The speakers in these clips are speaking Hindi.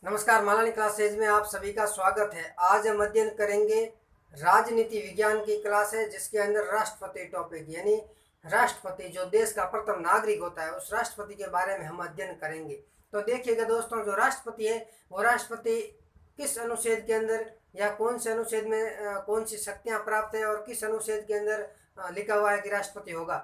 नमस्कार, मालानी क्लासेज में आप सभी का स्वागत है। आज हम अध्ययन करेंगे राजनीति विज्ञान की क्लास है, जिसके अंदर राष्ट्रपति टॉपिक यानी राष्ट्रपति जो देश का प्रथम नागरिक होता है उस राष्ट्रपति के बारे में हम अध्ययन करेंगे। तो देखिएगा दोस्तों, जो राष्ट्रपति है वो राष्ट्रपति किस अनुच्छेद के अंदर या कौन से अनुच्छेद में कौन सी शक्तियाँ प्राप्त है और किस अनुच्छेद के अंदर लिखा हुआ है कि राष्ट्रपति होगा।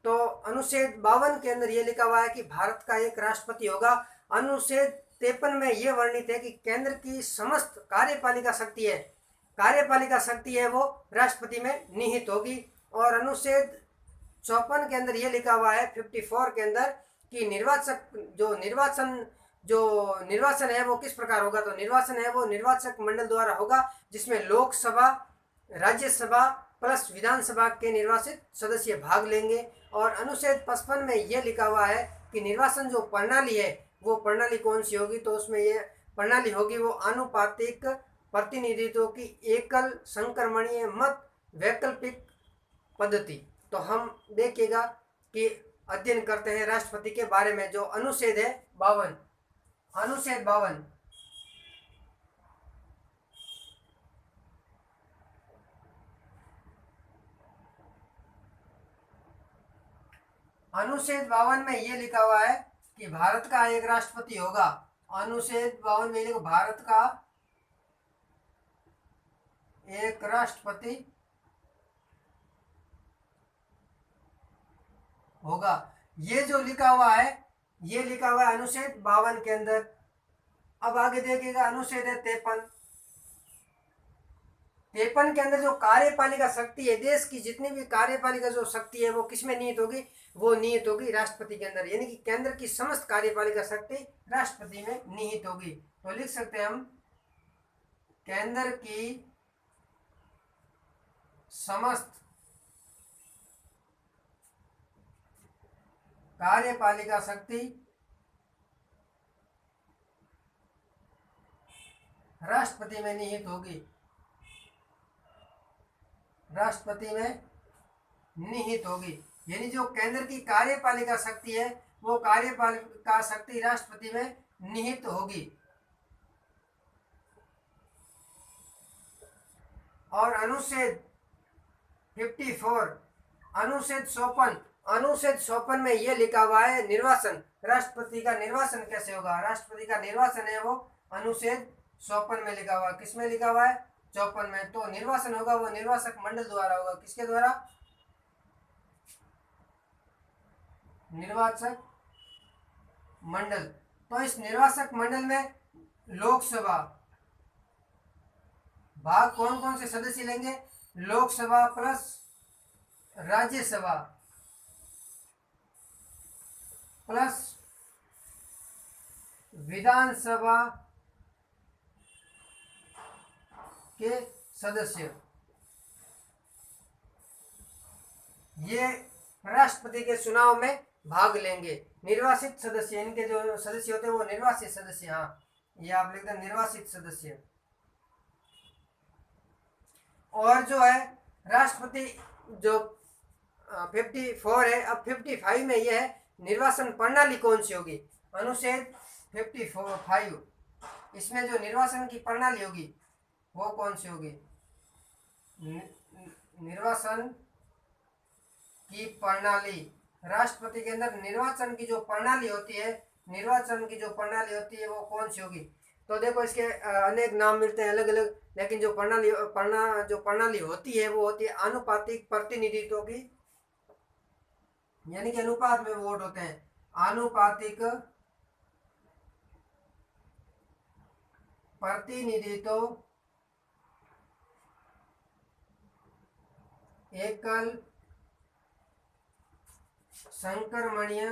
तो अनुच्छेद 52 के अंदर ये लिखा हुआ है कि भारत का एक राष्ट्रपति होगा। अनुच्छेद 53 में ये वर्णित है कि केंद्र की समस्त कार्यपालिका शक्ति है वो राष्ट्रपति में निहित होगी। और अनुच्छेद 54 के अंदर ये लिखा हुआ है 54 के अंदर कि निर्वाचन है वो किस प्रकार होगा। तो निर्वाचन है वो निर्वाचक मंडल द्वारा होगा, जिसमें लोकसभा, राज्यसभा प्लस विधानसभा के निर्वाचित सदस्य भाग लेंगे। और अनुच्छेद 55 में ये लिखा हुआ है कि निर्वाचन जो प्रणाली है वो प्रणाली कौन सी होगी। तो उसमें ये प्रणाली होगी वो आनुपातिक प्रतिनिधित्व की एकल संक्रमणीय मत वैकल्पिक पद्धति। तो हम देखिएगा कि अध्ययन करते हैं राष्ट्रपति के बारे में। जो अनुच्छेद है 52, अनुच्छेद 52 अनुच्छेद 52 में ये लिखा हुआ है कि भारत का एक राष्ट्रपति होगा। अनुच्छेद 52 में लिखो भारत का एक राष्ट्रपति होगा। ये जो लिखा हुआ है ये लिखा हुआ है अनुच्छेद 52 के अंदर। अब आगे देखिएगा अनुच्छेद है 53। 53 के अंदर जो कार्यपालिका शक्ति है, देश की जितनी भी कार्यपालिका जो शक्ति है वो किसमें निहित होगी, वो निहित होगी राष्ट्रपति के अंदर। यानी कि केंद्र की समस्त कार्यपालिका शक्ति राष्ट्रपति में निहित होगी। तो लिख सकते हैं हम केंद्र की समस्त कार्यपालिका शक्ति राष्ट्रपति में निहित होगी, राष्ट्रपति में निहित होगी। यानी जो केंद्र की कार्यपालिका शक्ति है वो कार्यपालिका शक्ति राष्ट्रपति में निहित होगी। और अनुच्छेद 54, अनुच्छेद 54 में यह लिखा हुआ है निर्वाचन, राष्ट्रपति का निर्वाचन कैसे होगा। राष्ट्रपति का निर्वाचन है वो अनुच्छेद 54 में लिखा हुआ है। किसमें लिखा हुआ है? 54 में। तो निर्वाचन होगा वो निर्वाचक मंडल द्वारा होगा। किसके द्वारा? निर्वाचक मंडल। तो इस निर्वाचक मंडल में लोकसभा भाग कौन कौन से सदस्य लेंगे? लोकसभा प्लस राज्यसभा प्लस विधानसभा के सदस्य, ये राष्ट्रपति के चुनाव में भाग लेंगे। निर्वाचित सदस्य, इनके जो सदस्य होते हैं वो निर्वाचित सदस्य। हाँ, ये आप लिख दें निर्वाचित सदस्य। और जो है राष्ट्रपति जो 54 है, अब 55 में यह है निर्वाचन प्रणाली कौन सी होगी। अनुच्छेद 55 इसमें जो निर्वाचन की प्रणाली होगी वो कौन सी होगी? निर्वाचन की प्रणाली, राष्ट्रपति के अंदर निर्वाचन की जो प्रणाली होती है, निर्वाचन की जो प्रणाली होती है वो कौन सी होगी। तो देखो इसके अनेक नाम मिलते हैं अलग अलग, लेकिन जो प्रणाली होती है वो होती है आनुपातिक प्रतिनिधित्व की, यानी कि अनुपात में वोट होते हैं। आनुपातिक प्रतिनिधित्व एकल संक्रमणीय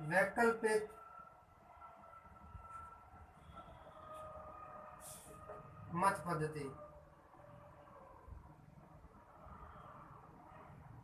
वैकल्पिक मत पद्धति।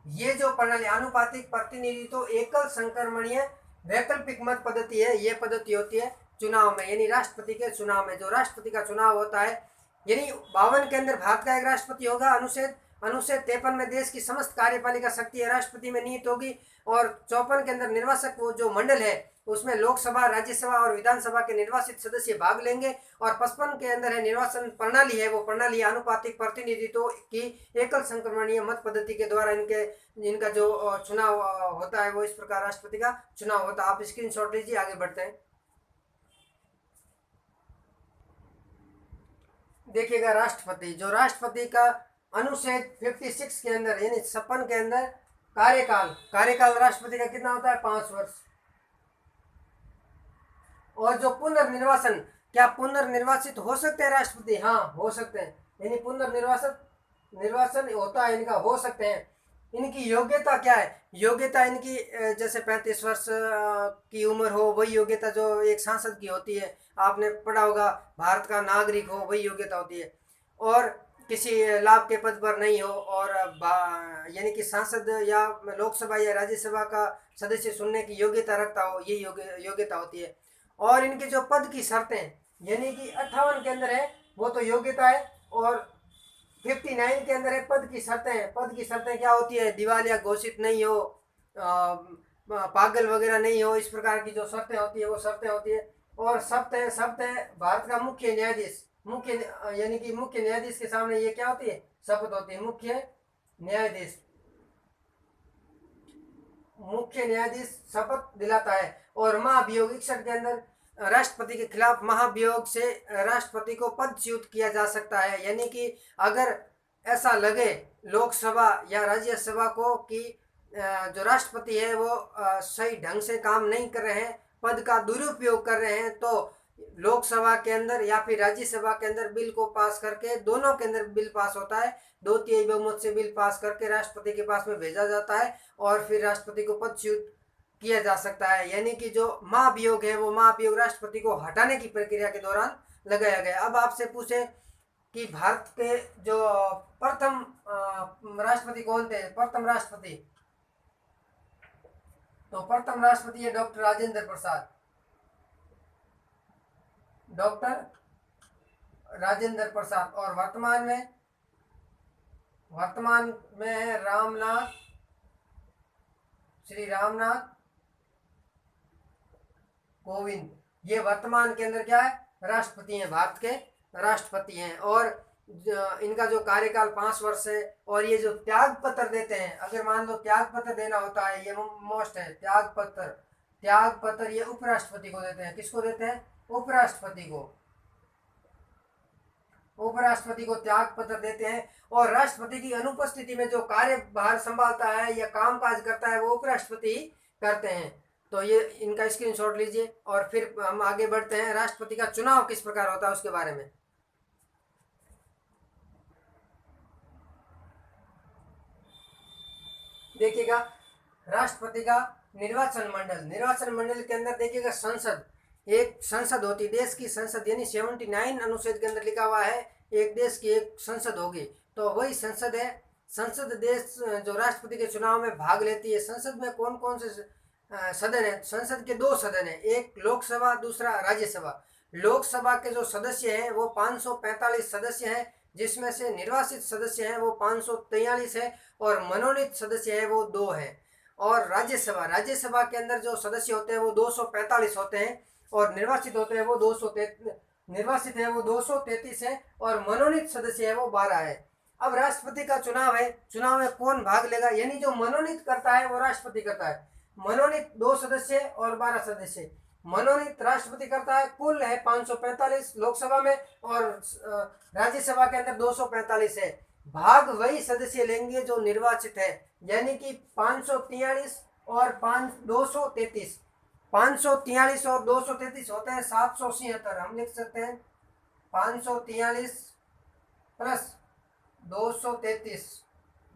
ये जो प्रणाली आनुपातिक प्रतिनिधित्व एकल संक्रमणीय वैकल्पिक मत पद्धति है, ये पद्धति होती है चुनाव में, यानी राष्ट्रपति के चुनाव में। जो राष्ट्रपति का चुनाव होता है, यानी 52 के अंदर भारत का एक राष्ट्रपति होगा अनुच्छेद अनुच्छेद 53 में देश की समस्त कार्यपालिका शक्ति राष्ट्रपति में निहित होगी। और 54 के अंदर निर्वाचक वो जो मंडल है उसमें लोकसभा, राज्यसभा और विधानसभा के निर्वाचित सदस्य भाग लेंगे। और 55 के अंदर है निर्वाचन प्रणाली है, वो प्रणाली आनुपातिक प्रतिनिधित्व की एकल संक्रमणीय मत पद्धति के द्वारा इनका जो चुनाव होता है वो इस प्रकार राष्ट्रपति का चुनाव होता है। आप स्क्रीनशॉट लीजिए, आगे बढ़ते हैं। देखिएगा राष्ट्रपति, जो राष्ट्रपति का अनुच्छेद 56 के अंदर यानी 56 के अंदर कार्यकाल राष्ट्रपति का कितना होता है? 5 वर्ष। और जो पुनर्निर्वाचन, क्या पुनर्निर्वाचित हो सकते हैं राष्ट्रपति? हाँ, हो सकते हैं, यानी पुनर्निर्वाचन होता है इनका, हो सकते हैं। इनकी योग्यता क्या है? योग्यता इनकी जैसे 35 वर्ष की उम्र हो, वही योग्यता जो एक सांसद की होती है। आपने पढ़ा होगा, भारत का नागरिक हो, वही योग्यता होती है। और किसी लाभ के पद पर नहीं हो, और यानी कि सांसद या लोकसभा या राज्यसभा का सदस्य चुनने की योग्यता रखता हो, ये योग्यता होती है। और इनके जो पद की शर्तें यानी कि 58 के अंदर है वो तो योग्यता है, और 59 के अंदर है पद की शर्तें। पद की शर्तें क्या होती है? दिवालिया घोषित नहीं हो, पागल वगैरह नहीं हो, इस प्रकार की जो शर्तें होती है वो शर्तें होती है। और शर्त है भारत का मुख्य न्यायाधीश, यानी कि मुख्य न्यायाधीश के सामने ये क्या होती है? शपथ होती है। मुख्य न्यायाधीश शपथ दिलाता है। और महाभियोग 61 के अंदर राष्ट्रपति के खिलाफ महाभियोग से राष्ट्रपति को पदच्युत किया जा सकता है। यानी कि अगर ऐसा लगे लोकसभा या राज्यसभा को कि जो राष्ट्रपति है वो सही ढंग से काम नहीं कर रहे हैं, पद का दुरुपयोग कर रहे हैं, तो लोकसभा के अंदर या फिर राज्यसभा के अंदर बिल को पास करके, दोनों के अंदर बिल पास होता है, 2/3 बहुमत से बिल पास करके राष्ट्रपति के पास में भेजा जाता है और फिर राष्ट्रपति को पदच्युत किया जा सकता है। यानी कि जो महाभियोग है वो महाभियोग राष्ट्रपति को हटाने की प्रक्रिया के दौरान लगाया गया। अब आपसे पूछे कि भारत के जो प्रथम राष्ट्रपति कौन थे? प्रथम राष्ट्रपति, तो प्रथम राष्ट्रपति है डॉक्टर राजेंद्र प्रसाद। और वर्तमान में है श्री रामनाथ कोविंद। ये वर्तमान के अंदर क्या है? राष्ट्रपति हैं, भारत के राष्ट्रपति हैं। और इनका जो कार्यकाल 5 वर्ष है। और ये जो त्याग पत्र देते हैं, अगर मान लो त्याग पत्र देना होता है, ये मोस्ट है त्याग पत्र ये उपराष्ट्रपति को देते हैं। किसको देते हैं? उपराष्ट्रपति को त्याग पत्र देते हैं। और राष्ट्रपति की अनुपस्थिति में जो कार्यभार संभालता है या कामकाज करता है वो उपराष्ट्रपति करते हैं। तो ये इनका स्क्रीनशॉट लीजिए और फिर हम आगे बढ़ते हैं। राष्ट्रपति का चुनाव किस प्रकार होता है उसके बारे में देखिएगा। राष्ट्रपति का निर्वाचन मंडल के अंदर देखिएगा एक संसद होती, देश की संसद, यानी 79 अनुच्छेद के अंदर लिखा हुआ है एक देश की एक संसद होगी, तो वही संसद है। संसद देश जो राष्ट्रपति के चुनाव में भाग लेती है। संसद में कौन कौन से सदन है? संसद के 2 सदन है, एक लोकसभा, दूसरा राज्यसभा। लोकसभा के जो सदस्य हैं वो 545 सदस्य हैं, जिसमें से निर्वाचित सदस्य हैं वो 543 है और मनोनीत सदस्य है वो 2 है। और राज्यसभा के अंदर जो सदस्य होते हैं वो 245 होते हैं और निर्वाचित है वो 233 है और मनोनीत सदस्य है वो 12 है। अब राष्ट्रपति का चुनाव है, चुनाव में कौन भाग लेगा? यानी जो मनोनीत करता है वो राष्ट्रपति करता है। मनोनीत 2 सदस्य और 12 सदस्य। मनोनीत राष्ट्रपति करता है, कुल है 545 लोकसभा में और राज्यसभा के अंदर 245 है। भाग वही सदस्य लेंगे जो निर्वाचित है, यानी कि 543 और 233। 543 और 233 होते हैं 776। हम लिख सकते हैं 543 प्लस 233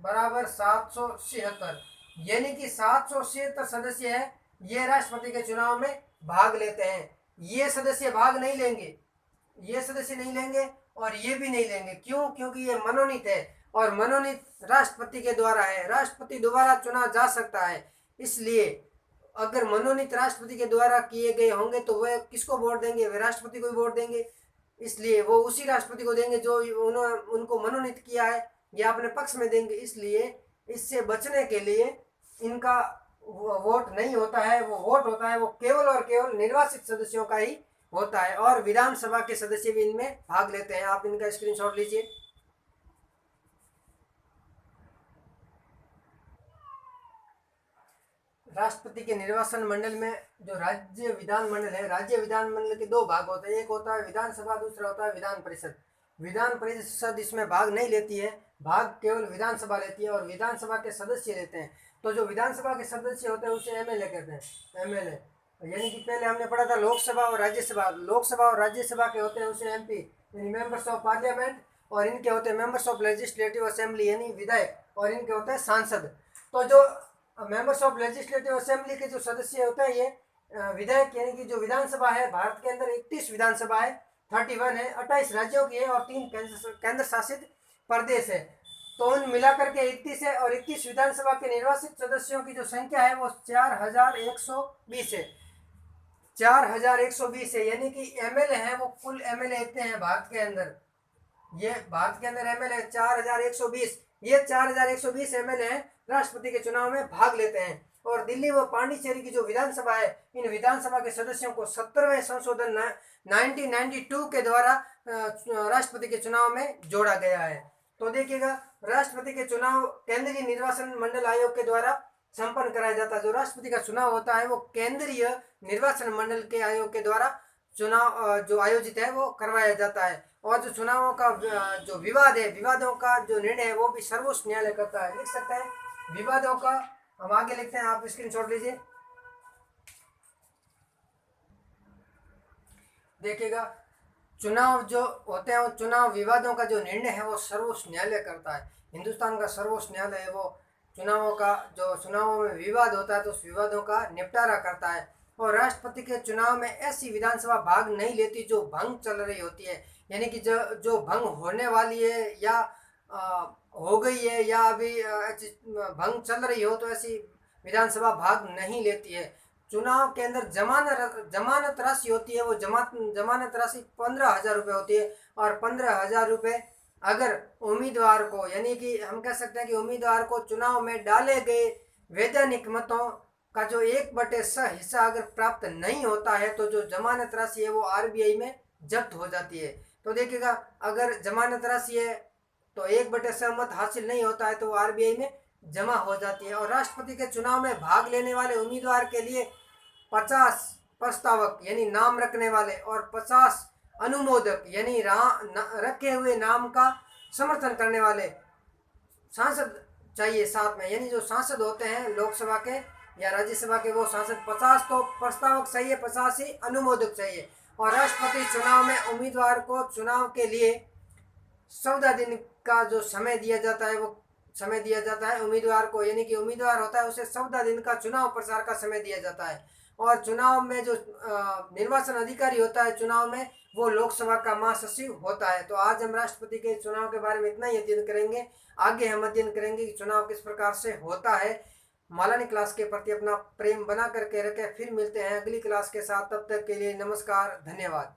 बराबर 776, यानी कि 776 सदस्य हैं ये राष्ट्रपति के चुनाव में भाग लेते हैं। ये सदस्य भाग नहीं लेंगे, ये सदस्य नहीं लेंगे और ये भी नहीं लेंगे। क्यों? क्योंकि ये मनोनीत है और मनोनीत राष्ट्रपति के द्वारा है, राष्ट्रपति दोबारा चुना जा सकता है। इसलिए अगर मनोनीत राष्ट्रपति के द्वारा किए गए होंगे तो वह किसको वोट देंगे? वे राष्ट्रपति को ही वोट देंगे। इसलिए वो उसी राष्ट्रपति को देंगे जो उनको मनोनीत किया है। या अपने पक्ष में देंगे, इसलिए इससे बचने के लिए इनका वोट नहीं होता है। वो वोट होता है वो केवल और केवल निर्वाचित सदस्यों का ही होता है, और विधानसभा के सदस्य भी इनमें भाग लेते हैं। आप इनका स्क्रीनशॉट लीजिए। राष्ट्रपति के निर्वाचन मंडल में जो राज्य विधानमंडल है, राज्य विधानमंडल के दो भाग होते हैं, एक होता है विधानसभा, दूसरा होता है विधान परिषद। विधान परिषद इसमें भाग नहीं लेती है, भाग केवल विधानसभा लेती है और विधानसभा के सदस्य लेते हैं। तो जो विधानसभा के सदस्य होते हैं उसे एमएलए कहते हैं, एमएलए। यानी कि पहले हमने पढ़ा था लोकसभा और राज्यसभा, लोकसभा और राज्यसभा के होते हैं उसे एमपी यानी मेंबर्स ऑफ पार्लियामेंट, और इनके होते हैं मेंबर्स ऑफ लेजिस्लेटिव असेंबली यानी विधायक, और इनके होते हैं सांसद। तो जो मेंबर्स ऑफ लेजिस्लेटिव असेंबली के जो सदस्य होते हैं ये विधायक, यानी कि जो विधानसभा है, भारत के अंदर 31 विधानसभा है, 31 है, 28 राज्यों की है और 3 केंद्र शासित प्रदेश है। तो उन मिलाकर के 31 है, और 31 विधानसभा के निर्वाचित सदस्यों की जो संख्या है वो 4120 है, 4120 है। यानी कि एमएलए हैं वो कुल एमएलए इतने हैं भारत के अंदर, ये भारत के अंदर एमएलए 4120, ये 4120 एमएलए हैं राष्ट्रपति के चुनाव में भाग लेते हैं। और दिल्ली व पांडिचेरी की जो विधानसभा है, इन विधानसभा के सदस्यों को 17वें संशोधन 1992 के द्वारा राष्ट्रपति के चुनाव में जोड़ा गया है। तो देखिएगा, राष्ट्रपति के चुनाव केंद्रीय निर्वाचन मंडल आयोग के द्वारा संपन्न कराया जाता है। जो राष्ट्रपति का चुनाव होता है वो केंद्रीय निर्वाचन मंडल के आयोग के द्वारा चुनाव जो आयोजित है वो करवाया जाता है। और जो चुनावों का जो विवाद है, विवादों का जो निर्णय है वो भी सर्वोच्च न्यायालय करता है। लिख सकते हैं विवादों का, हम आगे लिखते हैं, आप स्क्रीनशॉट लीजिए। देखिएगा, चुनाव जो होते हैं, चुनाव विवादों का जो निर्णय है वो सर्वोच्च न्यायालय करता है। हिंदुस्तान का सर्वोच्च न्यायालय है वो चुनावों का, जो चुनावों में विवाद होता है तो उस विवादों का निपटारा करता है। और राष्ट्रपति के चुनाव में ऐसी विधानसभा भाग नहीं लेती जो भंग चल रही होती है, यानी कि जो भंग होने वाली है या हो गई है या अभी भंग चल रही हो, तो ऐसी विधानसभा भाग नहीं लेती है। चुनाव के अंदर जमानत राशि होती है, वो जमानत राशि 15,000 रुपये होती है, और 15,000 रुपये अगर उम्मीदवार को, यानी कि हम कह सकते हैं कि उम्मीदवार को चुनाव में डाले गए वैधानिक मतों का जो 1/6 हिस्सा अगर प्राप्त नहीं होता है तो जो जमानत राशि है वो आरबीआई में जब्त हो जाती है। तो देखिएगा, अगर जमानत राशि है तो 1/6 मत हासिल नहीं होता है तो वो आरबीआई में जमा हो जाती है। और राष्ट्रपति के चुनाव में भाग लेने वाले उम्मीदवार के लिए 50 प्रस्तावक यानी नाम रखने वाले और 50 अनुमोदक यानी रखे हुए नाम का समर्थन करने वाले सांसद चाहिए साथ में। यानी जो सांसद होते हैं लोकसभा के या राज्यसभा के, वो सांसद 50 तो प्रस्तावक चाहिए, 50 ही अनुमोदक चाहिए। और राष्ट्रपति चुनाव में उम्मीदवार को चुनाव के लिए 14 दिन का जो समय दिया जाता है, वो समय दिया जाता है उम्मीदवार को, यानी कि उम्मीदवार होता है उसे 14 दिन का चुनाव प्रचार का समय दिया जाता है। और चुनाव में जो निर्वाचन अधिकारी होता है चुनाव में, वो लोकसभा का महासचिव होता है। तो आज हम राष्ट्रपति के चुनाव के बारे में इतना ही अध्ययन करेंगे। आगे हम अध्ययन करेंगे कि चुनाव किस प्रकार से होता है। मालानी क्लास के प्रति अपना प्रेम बना करके रखें। फिर मिलते हैं अगली क्लास के साथ, तब तक के लिए नमस्कार, धन्यवाद।